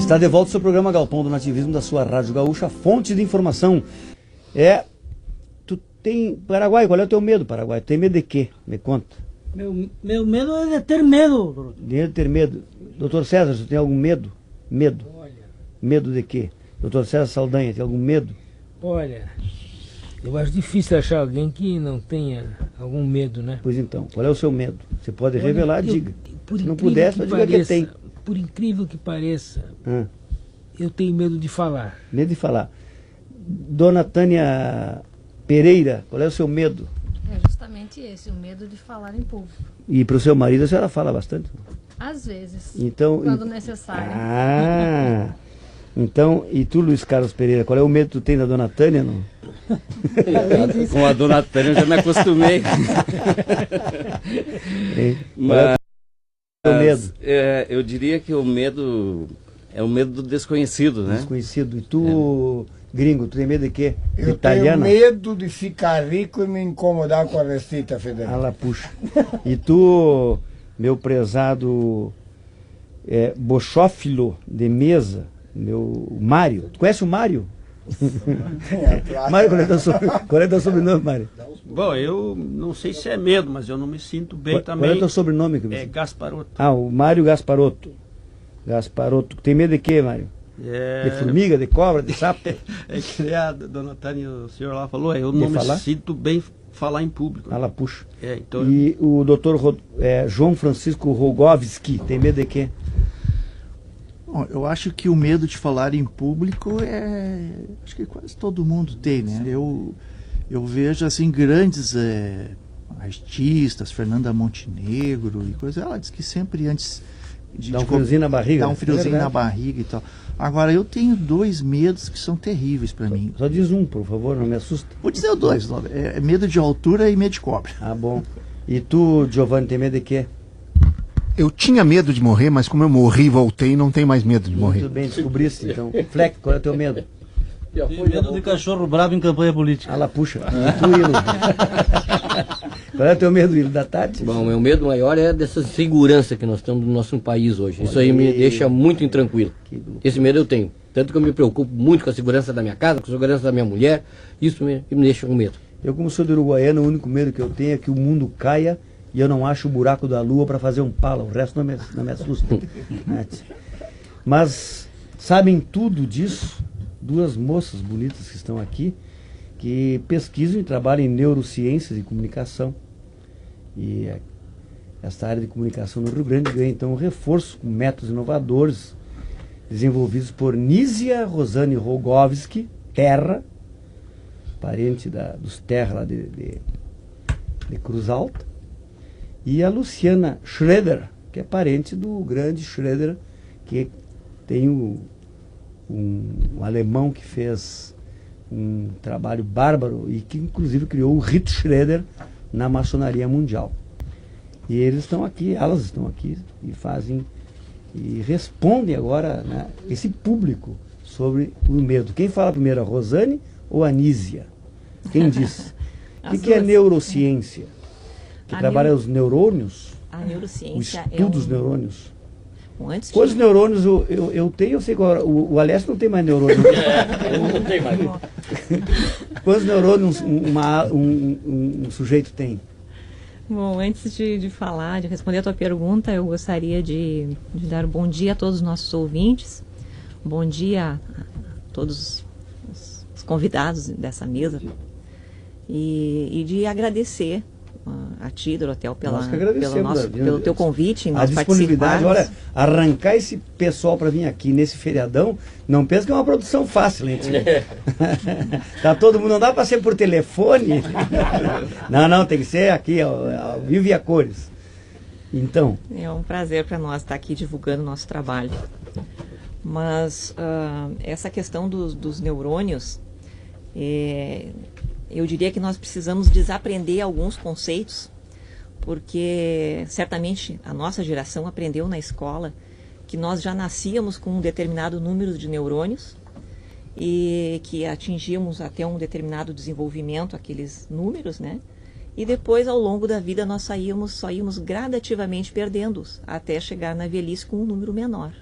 Está de volta o seu programa Galpão do Nativismo da sua Rádio Gaúcha, fonte de informação. Tu tem... Paraguai, qual é o teu medo, Paraguai? Tu tem medo de quê? Me conta. Meu medo é de ter medo, doutor. De ter medo. Doutor César, você tem algum medo? Medo. Olha, Medo de quê? Doutor César Saldanha, tem algum medo? olha, eu acho difícil achar alguém que não tenha algum medo, né? Pois então, qual é o seu medo? Você pode Olha, revelar, eu- diga. por Se não incrível puder, só diga que tem. Por incrível que pareça, Ah, eu tenho medo de falar. medo de falar. Dona Tânia Pereira, qual é o seu medo? É justamente esse, o medo de falar em público. E para o seu marido a senhora fala bastante? Às vezes, Então, quando necessário. Ah, então, e tu, Luiz Carlos Pereira, qual é o medo que tu tem da Dona Tânia? Não? Com a Dona Tânia eu já me acostumei. Hein? Mas Qual é o medo? eu diria que o medo é o medo do desconhecido, né? Desconhecido. E tu, gringo, tu tem medo de quê? Eu Italiana? tenho medo de ficar rico e me incomodar com a Receita Federal. Ela puxa. E tu, meu prezado bochófilo de mesa, meu Mário. Tu conhece o Mário? Mário, qual é teu sobrenome, Mário? Bom, eu não sei se é medo, mas eu não me sinto bem Qual também. é teu sobrenome? É Gasparotto. Ah, o Mário Gasparotto. Gasparotto. Tem medo de quê, Mário? De formiga, de cobra, de sapo? É que a dona Tânia, o senhor lá falou, eu não falar? me sinto bem falar em público. Ela puxa. Então E o doutor João Francisco Rogovski, tem medo de quê? Bom, eu acho que o medo de falar em público acho que quase todo mundo tem, né? Eu vejo assim grandes artistas, Fernanda Montenegro e coisa. Ela diz que sempre antes Dá um friozinho na barriga? dá um friozinho É na verdade. barriga e tal. Agora eu tenho dois medos que são terríveis para mim. Só diz um, por favor, não me assusta. Vou dizer os dois, medo de altura e medo de cobra. Ah, bom. E tu, Giovanni, tem medo de quê? Eu tinha medo de morrer, mas como eu morri e voltei, não tenho mais medo de morrer. Muito bem, descobriste, então. Fleck, qual é o teu medo? Tenho medo de cachorro bravo em campanha política. Ah, lá puxa. E tu, Ilo? Qual é o teu medo, Ilo, da Tati? Bom, meu medo maior é dessa segurança que nós temos no nosso país hoje. Isso aí me deixa muito intranquilo. Esse medo eu tenho. Tanto que eu me preocupo muito com a segurança da minha casa, com a segurança da minha mulher. Isso me deixa com medo. Eu, como sou de Uruguaiana, o único medo que eu tenho é que o mundo caia e eu não acho o buraco da lua para fazer um pala. O resto não me assusta. Mas sabem tudo disso duas moças bonitas que estão aqui, que pesquisam e trabalham em neurociências e comunicação. E esta área de comunicação no Rio Grande ganha então um reforço com métodos inovadores desenvolvidos por Nízia Rosane Rogovski, Terra, parente dos Terra lá de Cruz Alta, e a Luciana Schroeder, que é parente do grande Schroeder, que tem um alemão que fez um trabalho bárbaro e que inclusive criou o Rito Schroeder na maçonaria mundial. E eles estão aqui, elas estão aqui e fazem e respondem agora, né, esse público sobre o medo. Quem fala primeiro, a Rosane ou a Nízia? Quem diz? O que é neurociência? Que trabalha os neurônios? A neurociência o estudo dos neurônios. Antes Quantos neurônios eu tenho? Eu sei que o Alessio não tem mais neurônios. Não tem mais. Quantos neurônios um sujeito tem? Bom, antes de falar, de responder a tua pergunta, eu gostaria de dar um bom dia a todos os nossos ouvintes. Bom dia a todos os convidados dessa mesa. E de agradecer a ti, Dorotel, pelo teu convite. A disponibilidade, olha, arrancar esse pessoal para vir aqui nesse feriadão, não pensa que é uma produção fácil, hein? Tá todo mundo, não dá para ser por telefone. Não, tem que ser aqui, ao vivo e a cores. Então. É um prazer para nós estar aqui divulgando o nosso trabalho. Mas essa questão dos neurônios, eu diria que nós precisamos desaprender alguns conceitos, porque certamente a nossa geração aprendeu na escola que nós já nascíamos com um determinado número de neurônios e que atingíamos até um determinado desenvolvimento aqueles números, né? E depois, ao longo da vida, nós só íamos gradativamente perdendo-os até chegar na velhice com um número menor.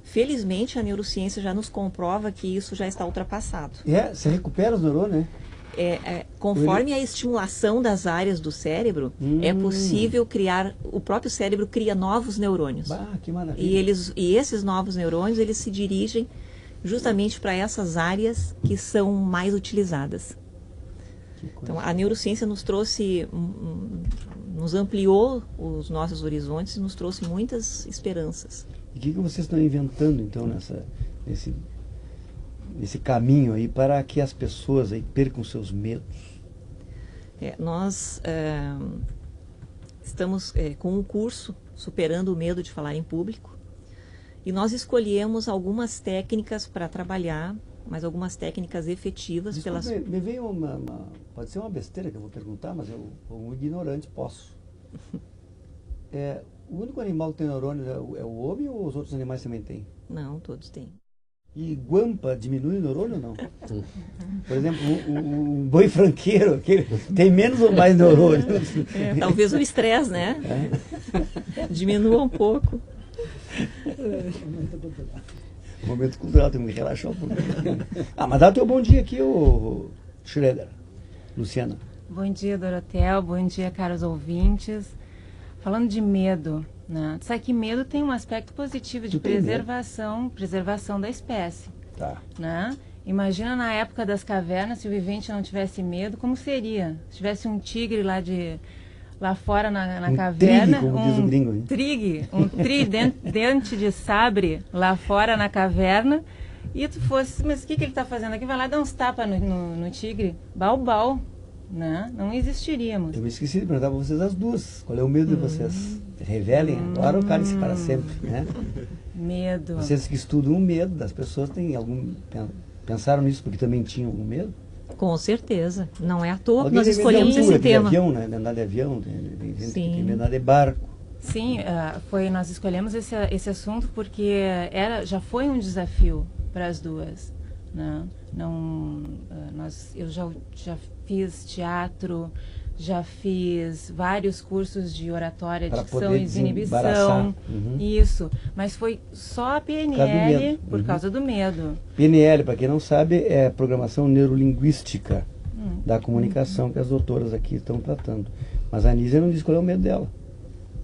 Felizmente, a neurociência já nos comprova que isso já está ultrapassado. Você recupera os neurônios, né? Conforme a estimulação das áreas do cérebro, é possível criar, o próprio cérebro cria novos neurônios. Que maravilha. E esses novos neurônios, eles se dirigem justamente para essas áreas que são mais utilizadas. Então, a neurociência nos trouxe, nos ampliou os nossos horizontes e nos trouxe muitas esperanças. E o que vocês estão inventando, então, nesse caminho aí para que as pessoas aí percam seus medos? Nós estamos com um curso Superando o Medo de Falar em Público e nós escolhemos algumas técnicas para trabalhar, mas algumas técnicas efetivas. Desculpa, me veio pode ser uma besteira que eu vou perguntar, mas eu, como ignorante, posso. O único animal que tem neurônios é o homem ou os outros animais também têm? Não, todos têm. E guampa diminui o neurônio ou não? Por exemplo, um boi franqueiro, que tem menos ou mais neurônios? Talvez o estresse, né? Diminua um pouco. Momento cultural, tem que relaxar um pouquinho. Mas dá o teu bom dia aqui, ô Schroeder. Luciana. Bom dia, Dorotel. Bom dia, caros ouvintes. Falando de medo, né? Sabe que medo tem um aspecto positivo de preservação da espécie. Tá. Né? Imagina na época das cavernas, se o vivente não tivesse medo, como seria? Se tivesse um tigre lá fora na caverna, trigue, como diz o gringo, hein? Um tridente de sabre lá fora na caverna, e tu fosse, mas o que ele está fazendo aqui? Vai lá dar uns tapas no tigre, bau, né? Não existiríamos. Eu me esqueci de perguntar para vocês as duas. Qual é o medo de vocês? Revelem agora ou calem-se para sempre, né? Medo. Vocês que estudam o medo das pessoas, pensaram nisso porque também tinham algum medo? Com certeza. Não é à toa que nós escolhemos esse tema. Avião, né? Andar de avião, tem gente que tem medo de andar de barco. Sim, nós escolhemos esse assunto porque já foi um desafio para as duas. Né? Eu já fiz teatro, já fiz vários cursos de oratória, dicção e inibição. Isso, mas foi só a PNL por causa do medo. PNL, para quem não sabe, é Programação Neurolinguística da Comunicação, que as doutoras aqui estão tratando. Mas a Anísia não disse qual é o medo dela.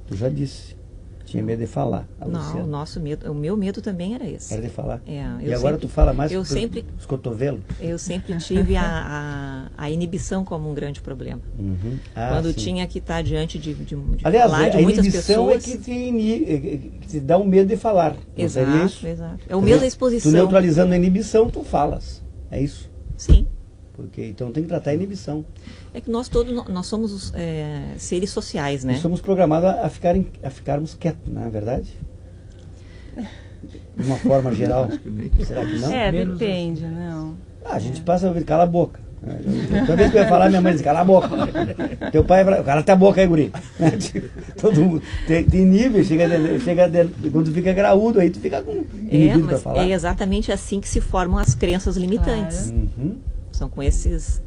Tu já disse. Tinha medo de falar. Não, o meu medo também era esse. Era de falar? E agora tu fala mais com os cotovelos? Eu sempre tive a inibição como um grande problema. Quando tinha que estar diante de aliás, falar de muitas pessoas. A inibição é que te dá um medo de falar. Exato. É o medo da exposição. Tu neutralizando a inibição, tu falas. É isso? Sim. Porque então tem que tratar a inibição. É que nós somos seres sociais, né? Nós somos programados a ficarmos quietos, não é verdade? De uma forma geral. Será que não? Depende, não. A gente passa a ouvir, cala a boca. Toda vez que eu ia falar, minha mãe diz, cala a boca. Teu pai vai, cala a boca aí, guri. Todo mundo tem nível, quando tu fica graúdo, aí tu fica com inibido para falar. É exatamente assim que se formam as crenças limitantes. Claro. São com esses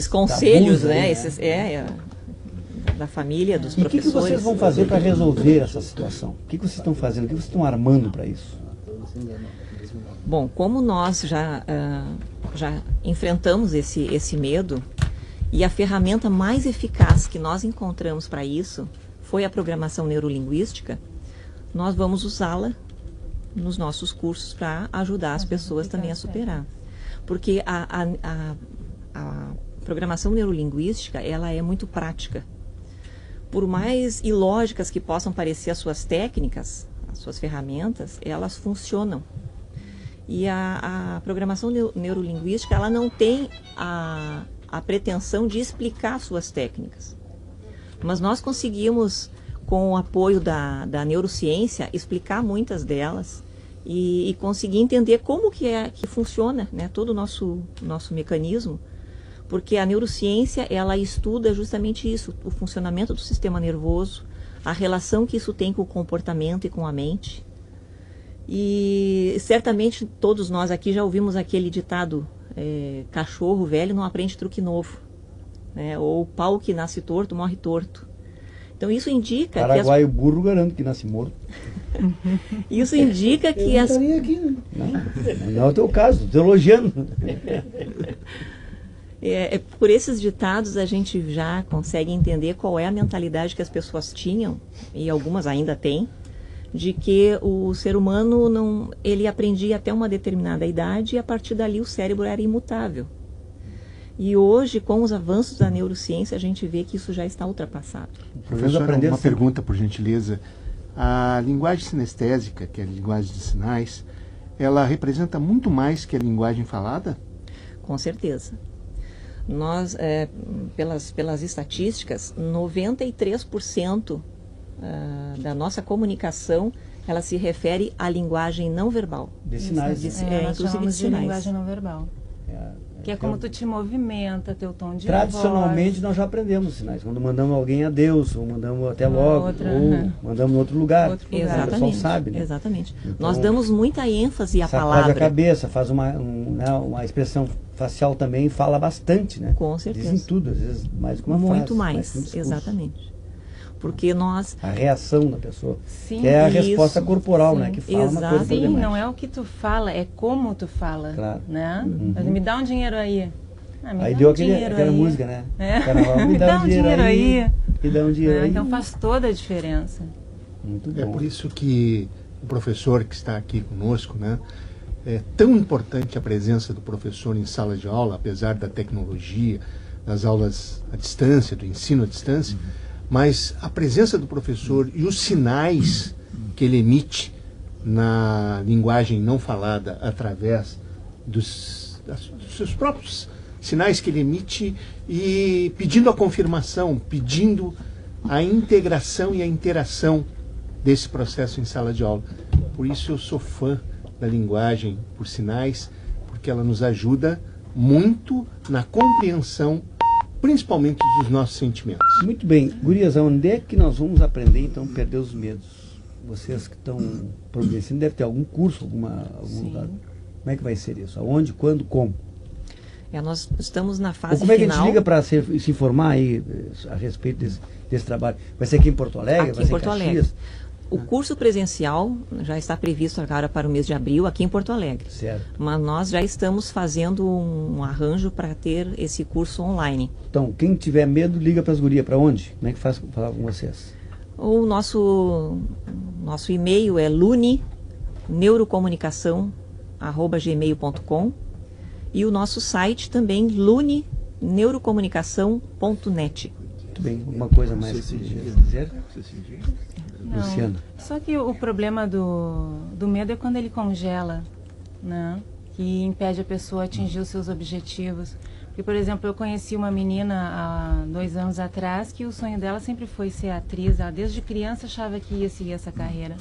conselhos, tabus, né? Da família, dos professores. E o que vocês vão fazer para resolver essa situação? O que vocês estão fazendo? O que vocês estão armando para isso? Bom, como nós já enfrentamos esse medo, e a ferramenta mais eficaz que nós encontramos para isso foi a programação neurolinguística, nós vamos usá-la nos nossos cursos para ajudar as pessoas também a superar. Porque a programação neurolinguística, ela é muito prática. Por mais ilógicas que possam parecer as suas técnicas, as suas ferramentas, elas funcionam. E a programação neurolinguística, ela não tem a pretensão de explicar suas técnicas. Mas nós conseguimos, com o apoio da neurociência, explicar muitas delas e conseguir entender como que funciona, né, todo o nosso mecanismo, porque a neurociência, ela estuda justamente isso, o funcionamento do sistema nervoso, a relação que isso tem com o comportamento e com a mente. E certamente todos nós aqui já ouvimos aquele ditado, cachorro velho não aprende truque novo, né, ou pau que nasce torto morre torto. Então isso indica Paraguai, o burro garanto que nasce morto. Isso indica que eu não aqui, né? Não é o teu caso, estou elogiando. Por esses ditados a gente já consegue entender qual é a mentalidade que as pessoas tinham, e algumas ainda têm, de que o ser humano ele aprendia até uma determinada idade e a partir dali o cérebro era imutável. E hoje, com os avanços da neurociência, a gente vê que isso já está ultrapassado. Professor, uma pergunta, por gentileza. A linguagem sinestésica, que é a linguagem de sinais, ela representa muito mais que a linguagem falada? Com certeza. Nós, pelas estatísticas, 93% da nossa comunicação, ela se refere à linguagem não verbal. De sinais. Nós chamamos de linguagem não verbal. Que é como tu te movimenta, teu tom de Tradicionalmente voz. nós já aprendemos sinais. Quando mandamos alguém adeus, ou mandamos até logo, ou mandamos em outro lugar. Exatamente. O pessoal sabe, né? Exatamente. Então, nós damos muita ênfase à sacode palavra. a cabeça, faz uma expressão facial também, fala bastante, né? Com certeza. Dizem tudo, às vezes mais que uma Muito frase. mais, exatamente. Porque nós... A reação da pessoa. Sim, que é a isso, resposta corporal, sim. né? Que fala uma coisa Sim, problemática. não é o que tu fala, é como tu fala. Claro. Né? Uhum. Mas me dá um dinheiro aí. Aí deu aquela música, né? Me dá um dinheiro aí. Me dá um dinheiro aí. Então faz toda a diferença. Muito bom. É por isso que o professor que está aqui conosco, né? É tão importante a presença do professor em sala de aula, apesar da tecnologia, das aulas à distância, do ensino à distância, mas a presença do professor e os sinais que ele emite na linguagem não falada através dos seus próprios sinais que ele emite e pedindo a confirmação, pedindo a integração e a interação desse processo em sala de aula. Por isso eu sou fã da linguagem por sinais, porque ela nos ajuda muito na compreensão, principalmente dos nossos sentimentos. Muito bem. Gurias, onde é que nós vamos aprender, então, a perder os medos? Vocês que estão progredindo, deve ter algum curso, algum lugar. Como é que vai ser isso? Aonde, quando, como? Nós estamos na fase final. Como é que a gente liga para se informar aí a respeito desse trabalho? Vai ser aqui em Porto Alegre? Aqui em Porto Alegre. O curso presencial já está previsto agora para o mês de abril aqui em Porto Alegre. Certo. Mas nós já estamos fazendo um arranjo para ter esse curso online. Então, quem tiver medo, liga para as gurias. Para onde? Como é que faz para falar com vocês? O nosso e-mail é lunineurocomunicação@gmail.com e o nosso site também lunineurocomunicação.net. Muito bem. Alguma coisa mais que dizer? Não, Luciana. Só que o problema do medo é quando ele congela, né? Que impede a pessoa atingir os seus objetivos. Porque, por exemplo, eu conheci uma menina há 2 anos atrás que o sonho dela sempre foi ser atriz. Ela desde criança achava que ia seguir essa carreira.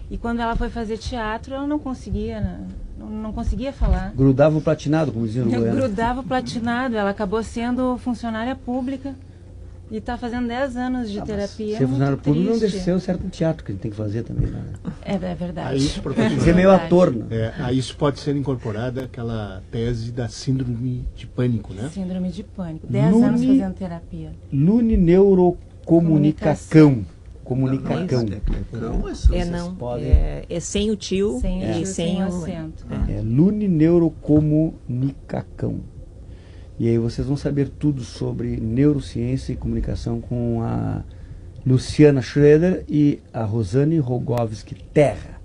E quando ela foi fazer teatro, ela não conseguia falar. Grudava o platinado, como dizia no Goiânia. Grudava o platinado. Ela acabou sendo funcionária pública. E está fazendo 10 anos de terapia. Ser funcionário público não deixa de ser um certo teatro que a gente tem que fazer também, né? É verdade. A isso, professor, ser meio ator, né? A isso pode ser incorporada aquela tese da síndrome de pânico, né? Síndrome de pânico. 10 anos fazendo terapia. Lunineurocomunicação. Comunicacão. É sem o tio e sem o acento. É Lunineurocomunicacão. E aí vocês vão saber tudo sobre neurociência e comunicação com a Luciana Schroeder e a Rosane Rogovski Terra.